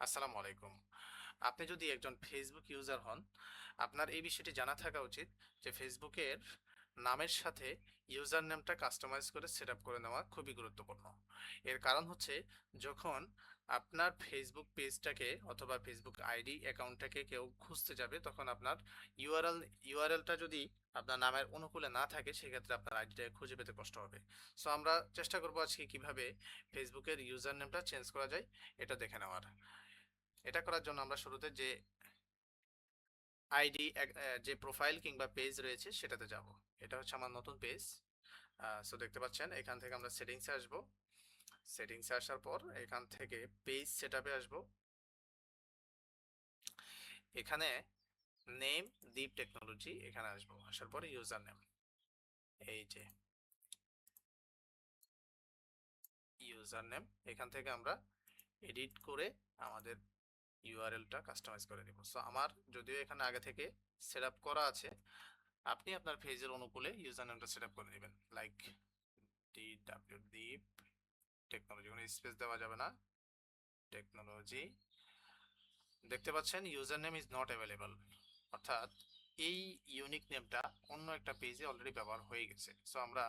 আসসালামু আলাইকুম। আপনি যদি একজন ফেসবুক ইউজার হন, আপনার এই বিষয়টি জানা থাকা উচিত যে ফেসবুকের নামের সাথে ইউজার নেমটা কাস্টমাইজ করে সেট আপ করে নেওয়া খুবই গুরুত্বপূর্ণ। এর কারণ হচ্ছে, যখন আপনার ফেসবুক পেজটাকে অথবা ফেসবুক আইডি অ্যাকাউন্টটাকে কেউ খুঁজতে যাবে, তখন আপনার ইউআরএল ইউআরএলটা যদি আপনার নামের অনুকূলে না থাকে, সেক্ষেত্রে আপনার আইডিটাকে খুঁজে পেতে কষ্ট হবে। সো আমরা চেষ্টা করবো আজকে কিভাবে ফেসবুকের ইউজার নেমটা চেঞ্জ করা যায় এটা দেখে নেওয়ার। এটা করার জন্য আমরা শুরুতে যে আইডি যে প্রোফাইল কিংবা পেজ রয়েছে সেটাতে যাব। এটা হচ্ছে আমার নতুন পেজ। সো দেখতে পাচ্ছেন, এখান থেকে আমরা সেটিংসে আসব। সেটিংসে আসার পর এখান থেকে পেজ সেটআপে আসব। এখানে নেম দীপ টেকনোলজি এখানে আসবো। আসার পরে ইউজার নেম, এই যে ইউজার নেম, এখান থেকে আমরা এডিট করে আমাদের ইউআরএলটা কাস্টমাইজ করে নিব। সো আমার যদিও এখানে আগে থেকে সেট আপ করা আছে, আপনি আপনার পেজের অনুকূলে ইউজার নেমটা সেট আপ করে নেবেন। লাইক dwdeep টেকনোলজি, কোনো স্পেস দেওয়া যাবে না, টেকনোলজি। দেখতে পাচ্ছেন user name is not available, অর্থাৎ এই ইউনিক নেমটা অন্য একটা পেজে অলরেডি ব্যবহার হয়ে গেছে। সো আমরা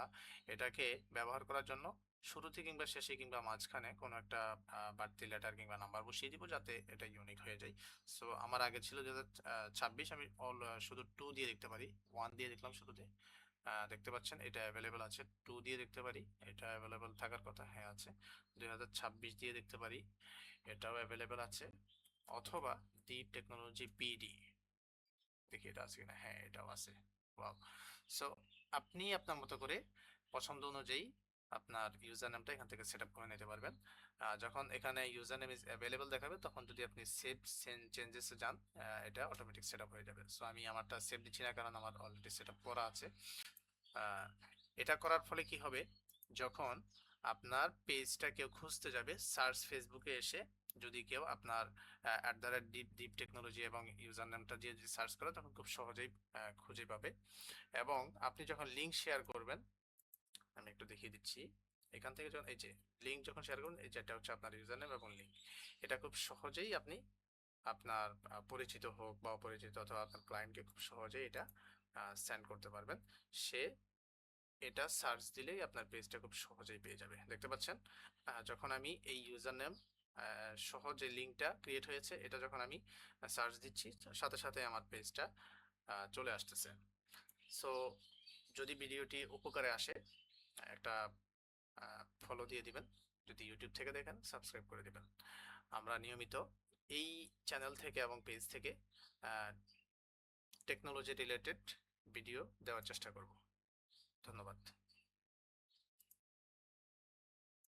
এটাকে ব্যবহার করার জন্য শুরুতে কিংবা শেষে কিংবা মাঝখানে কোনো একটা বাড়তি লেটার কিংবা নাম্বার বসিয়ে দিব, যাতে এটা ইউনিক হয়ে যায়। সো আমার আগে ছিল 2026, আমি শুধু 2 দিয়ে দেখতে পারি, 1 দিয়ে দেখলাম শুরুতে। দেখতে পাচ্ছেন এটা অ্যাভেলেবেল আছে, 2 দিয়ে দেখতে পারি, এটা অ্যাভেলেবেল থাকার কথা, হ্যাঁ আছে। 2026 দিয়ে দেখতে পারি, এটাও অ্যাভেলেবেল আছে। অথবা ডিপ টেকনোলজি পিডি, দেখি এটা আছে কিনা, হ্যাঁ এটাও আছে। ওয়াও। সো আপনি আপনার মতো করে পছন্দ অনুযায়ী আপনার ইউজার নেমটা এখান থেকে সেট আপ করে নিতে পারবেন। যখন এখানে ইউজার নেম ইজ অ্যাভেলেবল দেখাবে, তখন যদি আপনি সেভ চেঞ্জেসে যান, এটা অটোমেটিক সেট আপ হয়ে যাবে। সো আমি আমারটা সেভ দিচ্ছি না, কারণ আমার অলরেডি সেট আপ করা আছে। আহ, এটা করার ফলে কি হবে, যখন আপনার পেজটা কেউ খুঁজতে যাবে, সার্চ ফেসবুকে এসে যদি কেউ আপনার @deep deep টেকনোলজি এবং ইউজার নেমটা দিয়ে যদি সার্চ করে, তখন খুব সহজেই খুঁজে পাবে। এবং আপনি যখন লিঙ্ক শেয়ার করবেন, আমি একটু দেখিয়ে দিচ্ছি। এখান থেকে যখন এই যে লিঙ্ক যখন শেয়ার করবেন, এই যেটা হচ্ছে আপনার ইউজার নেম এবং লিঙ্ক, এটা খুব সহজেই আপনি আপনার পরিচিত হোক বা অপরিচিত অথবা আপনার ক্লায়েন্টকে খুব সহজেই এটা সেন্ড করতে পারবেন। সে এটা সার্চ দিলেই আপনার পেজটা খুব সহজেই পেয়ে যাবে। দেখতে পাচ্ছেন, যখন আমি এই ইউজার নেম সহ যে লিঙ্কটা ক্রিয়েট হয়েছে, এটা যখন আমি সার্চ দিচ্ছি, সাথে সাথে আমার পেজটা চলে আসতেছে। সো যদি ভিডিওটি উপকারে আসে, একটা ফলো দিয়ে দিবেন। যদি ইউটিউব থেকে দেখেন, সাবস্ক্রাইব করে দিবেন। আমরা নিয়মিত এই চ্যানেল থেকে এবং পেজ থেকে টেকনোলজি রিলেটেড ভিডিও দেওয়ার চেষ্টা করব। ধন্যবাদ।